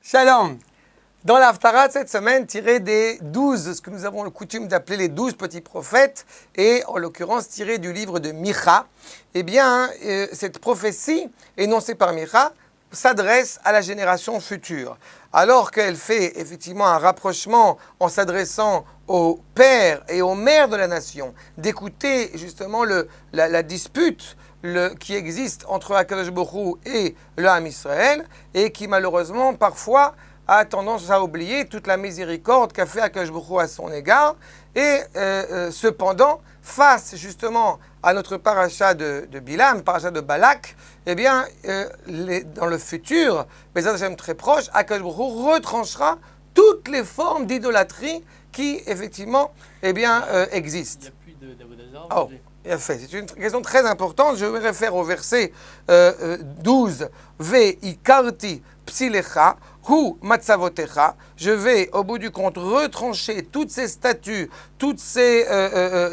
Shalom. Dans l'Haftarah cette semaine, tiré des 12, ce que nous avons le coutume d'appeler les 12 petits prophètes, et en l'occurrence tiré du livre de Micha, eh bien, cette prophétie énoncée par Micha s'adresse à la génération future, alors qu'elle fait effectivement un rapprochement en s'adressant aux pères et aux mères de la nation, d'écouter justement la dispute qui existe entre Akadosh Baruch Hu et le Ham Israël, et qui malheureusement parfois a tendance à oublier toute la miséricorde qu'a fait Akadosh Baruch Hu à son égard, et cependant, face justement à notre paracha de Bilam, paracha de Balak, eh bien, dans le futur, Bezrat Hashem très proche, Akadosh Baruch Hu retranchera toutes les formes d'idolâtrie qui, effectivement, eh bien, existent. Il n'y a plus d'Avodazar. Oh, bien fait. C'est une question très importante. Je me réfère au verset 12. Ve ikarti psilecha hu matzavotecha. Je vais, au bout du compte, retrancher toutes ces statues, toutes ces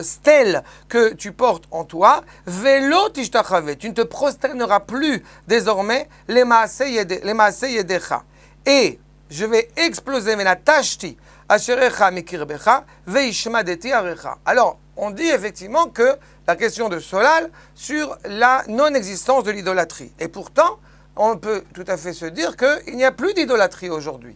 stèles que tu portes en toi. Velo tishtachave. Tu ne te prosterneras plus désormais les maaseh yedecha. Et je vais exploser menatashti asherecha mikirbecha veishmadeti arecha. Alors, on dit effectivement que la question de Solal sur la non-existence de l'idolâtrie. Et pourtant, on peut tout à fait se dire qu'il n'y a plus d'idolâtrie aujourd'hui.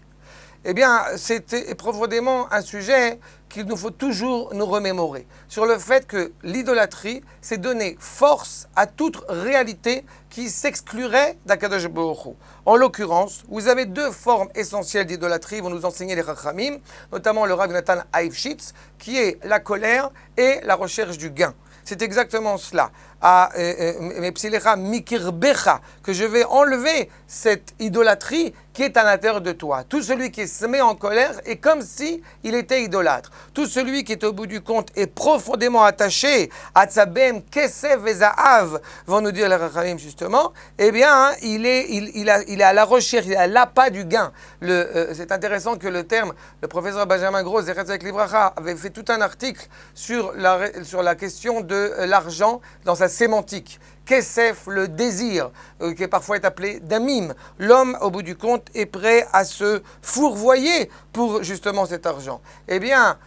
Eh bien, c'est profondément un sujet qu'il nous faut toujours nous remémorer. Sur le fait que l'idolâtrie, c'est donner force à toute réalité qui s'exclurait d'Akadosh Baruch Hu. En l'occurrence, vous avez deux formes essentielles d'idolâtrie, vont nous enseigner les Chachamim, notamment le Rav Nathan Eifshitz, qui est la colère et la recherche du gain. C'est exactement cela. Mepsilecha mikirbecha, que je vais enlever cette idolâtrie qui est à l'intérieur de toi. Tout celui qui se met en colère est comme si il était idolâtre. Tout celui qui est au bout du compte est profondément attaché à tzabem kesef vezaav, vont nous dire les Rachamim justement, eh bien, il est à la recherche, il est à l'appât du gain. C'est intéressant que le professeur Benjamin Gros, Zechatzak Livracha, avait fait tout un article sur la question de l'argent dans sa sémantique. Kesef, le désir, qui parfois est appelé damim. L'homme, au bout du compte, est prêt à se fourvoyer pour justement cet argent. Eh bien,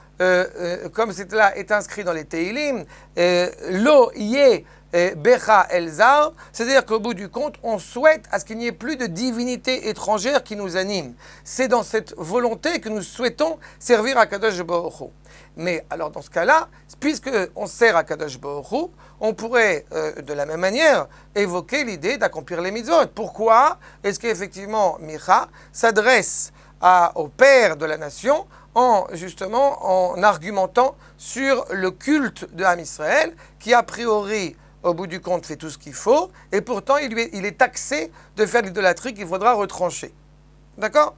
comme cela est inscrit dans les Teilim, lo yé becha elzar, c'est-à-dire qu'au bout du compte, on souhaite à ce qu'il n'y ait plus de divinité étrangère qui nous anime. C'est dans cette volonté que nous souhaitons servir à Kadosh Baruch Hu. Mais alors dans ce cas-là, puisque on sert à Kadosh Baruch Hu, on pourrait de la même manière évoquer l'idée d'accomplir les mitzvot. Pourquoi est-ce qu'effectivement Micha s'adresse au père de la nation en argumentant sur le culte de Ham Israël qui a priori au bout du compte fait tout ce qu'il faut, et pourtant il est taxé de faire de l'idolâtrie qu'il faudra retrancher. D'accord ?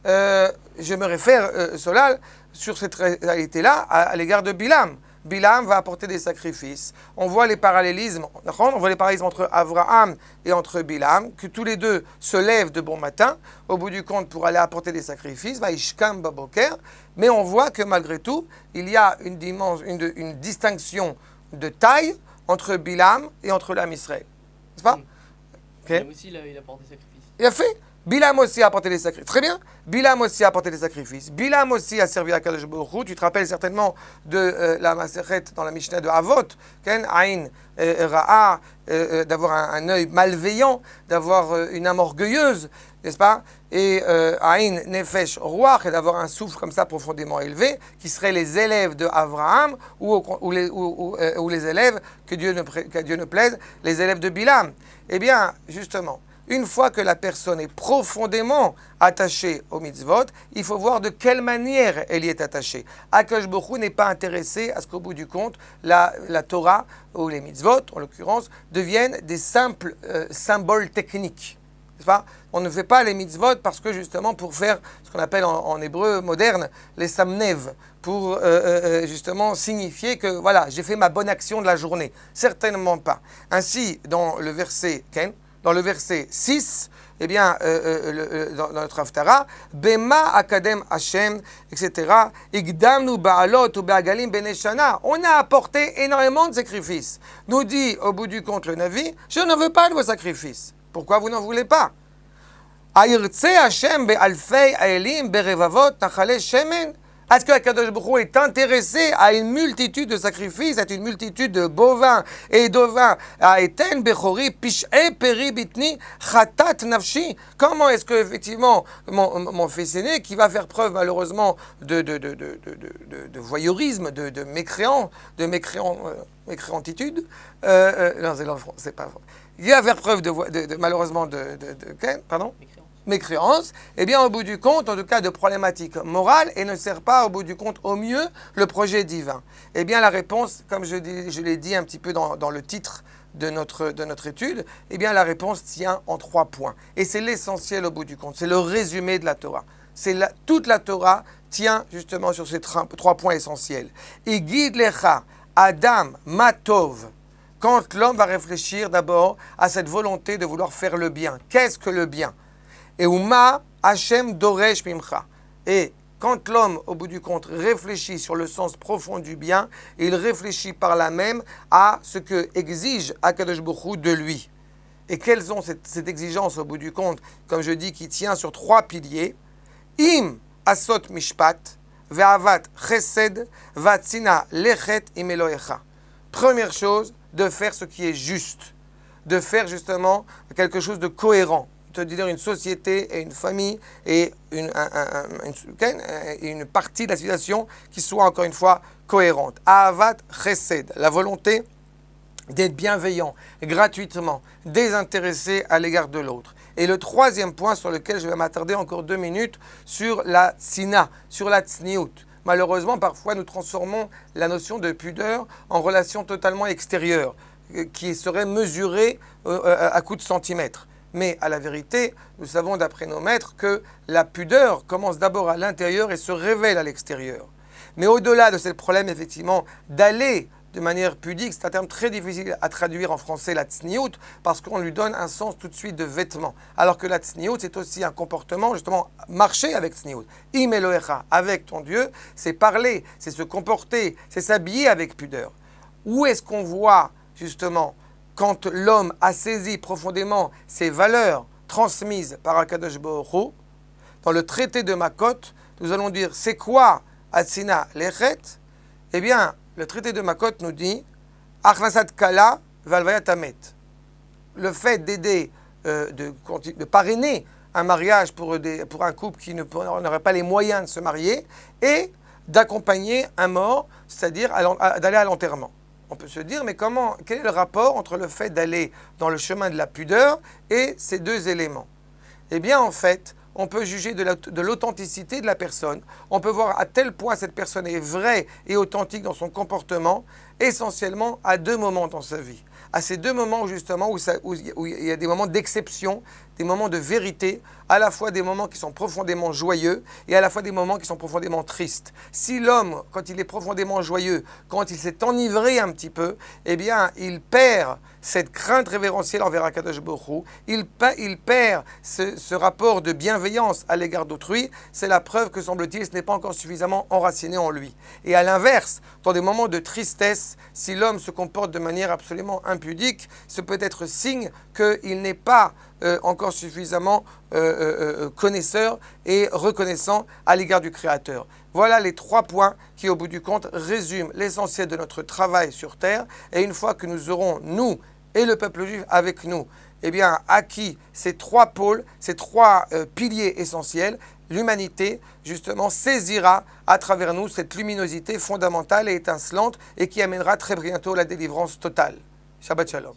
Je me réfère, Solal, sur cette réalité-là à l'égard de Bilam. Bilam va apporter des sacrifices. On voit les parallélismes, entre Abraham et entre Bilam, que tous les deux se lèvent de bon matin, au bout du compte pour aller apporter des sacrifices, Vaishkam Baboker, mais on voit que malgré tout, il y a une distinction de taille entre Bilam et entre l'Am Israël. N'est-ce pas? Okay. Bilam aussi, il a apporté des sacrifices. Il a fait. Bilam aussi a apporté des sacrifices. Très bien. Bilam aussi a apporté des sacrifices. Bilam aussi a servi à Kadosh Baruch Hu. Tu te rappelles certainement de la Masechet dans la Mishnah de Avot, Aïn Ra'a, d'avoir un œil malveillant, d'avoir une âme orgueilleuse, n'est-ce pas? Et Aïn Nefesh Ruach, et d'avoir un souffle comme ça profondément élevé, qui seraient les élèves de Abraham ou les élèves, que Dieu ne plaise, les élèves de Bilam. Eh bien, justement, une fois que la personne est profondément attachée aux mitzvot, il faut voir de quelle manière elle y est attachée. Akadosh Baruch Hu n'est pas intéressé à ce qu'au bout du compte, la Torah, ou les mitzvot, en l'occurrence, deviennent des simples symboles techniques. N'est-ce pas? On ne fait pas les mitzvot parce que justement pour faire ce qu'on appelle en hébreu moderne les samnev, pour justement signifier que voilà, j'ai fait ma bonne action de la journée. Certainement pas. Ainsi, dans le verset 6, eh bien, dans notre Haftarah, Bema Akadem Hashem, etc. Igdamnu Baalot ou Beagalim Beneshana. On a apporté énormément de sacrifices. Nous dit au bout du compte le Navi, je ne veux pas de vos sacrifices. Pourquoi vous n'en voulez pas? Ayirtse Hashem be'alfei aelim berevavot nachale shemen. Est-ce que Akadosh Baruch Hu est intéressé à une multitude de sacrifices, à une multitude de bovins et d'ovins, à eten bechori pish'e peri bitni chatat nafshi? Comment est-ce que effectivement mon fils aîné, qui va faire preuve malheureusement de voyeurisme, de mécréantitude, non c'est pas vrai. Il va faire preuve malheureusement pardon? Mécréance, eh bien au bout du compte, en tout cas de problématiques morales, et ne sert pas au bout du compte au mieux le projet divin. Eh bien la réponse, comme je l'ai dit un petit peu dans le titre de notre étude, eh bien la réponse tient en 3 points. Et c'est l'essentiel au bout du compte, c'est le résumé de la Torah. Toute la Torah tient justement sur ces 3 points essentiels. Et guide lecha Adam Matov, quand l'homme va réfléchir d'abord à cette volonté de vouloir faire le bien. Qu'est-ce que le bien? Et Uma Hashem Doresh Mimcha. Et quand l'homme, au bout du compte, réfléchit sur le sens profond du bien, il réfléchit par là même à ce que exige Akadosh Baruch Hu de lui. Et quelles sont cette exigence, au bout du compte, comme je dis, qui tient sur 3 piliers. Im Asot Mishpat, Ve'avat Chesed, Vatzina Lechet Im Elohecha. Première chose, de faire ce qui est juste. De faire justement quelque chose de cohérent. C'est-à-dire une société et une famille et une partie de la civilisation qui soit encore une fois cohérente. Ahavat chesed, la volonté d'être bienveillant, gratuitement, désintéressé à l'égard de l'autre. Et le 3e point sur lequel je vais m'attarder encore 2 minutes, sur la tsina, sur la tsniout. Malheureusement, parfois nous transformons la notion de pudeur en relation totalement extérieure, qui serait mesurée à coups de centimètres. Mais à la vérité, nous savons d'après nos maîtres que la pudeur commence d'abord à l'intérieur et se révèle à l'extérieur. Mais au-delà de ce problème, effectivement, d'aller de manière pudique, c'est un terme très difficile à traduire en français, la tsniout, parce qu'on lui donne un sens tout de suite de vêtement. Alors que la tsniout, c'est aussi un comportement, justement, marcher avec tsniout. Im Elohecha, avec ton Dieu, c'est parler, c'est se comporter, c'est s'habiller avec pudeur. Où est-ce qu'on voit, justement, quand l'homme a saisi profondément ces valeurs transmises par Akadosh Baruch Hu, dans le traité de Makot, nous allons dire c'est quoi Atzina Lechet? Eh bien, le traité de Makot nous dit Achnasat Kala Valvayat Amet. Le fait d'aider, de parrainer un mariage pour un couple qui n'aurait pas les moyens de se marier et d'accompagner un mort, c'est-à-dire d'aller à l'enterrement. On peut se dire, mais quel est le rapport entre le fait d'aller dans le chemin de la pudeur et ces 2 éléments? Eh bien, en fait, on peut juger de l'authenticité de la personne. On peut voir à tel point cette personne est vraie et authentique dans son comportement, essentiellement à 2 moments dans sa vie. À ces 2 moments, justement, où il y a des moments d'exception, des moments de vérité, à la fois des moments qui sont profondément joyeux et à la fois des moments qui sont profondément tristes. Si l'homme, quand il est profondément joyeux, quand il s'est enivré un petit peu, eh bien, il perd cette crainte révérentielle envers Akadosh Baruch Hu, il perd ce rapport de bienveillance à l'égard d'autrui. C'est la preuve que, semble-t-il, ce n'est pas encore suffisamment enraciné en lui. Et à l'inverse, dans des moments de tristesse, si l'homme se comporte de manière absolument impudique, ce peut être signe qu'il n'est pas encore suffisamment connaisseur et reconnaissant à l'égard du Créateur. Voilà les 3 points qui, au bout du compte, résument l'essentiel de notre travail sur Terre. Et une fois que nous aurons, nous et le peuple juif avec nous, eh bien, acquis ces 3 pôles, ces 3 piliers essentiels, l'humanité, justement, saisira à travers nous cette luminosité fondamentale et étincelante et qui amènera très bientôt la délivrance totale. Shabbat Shalom.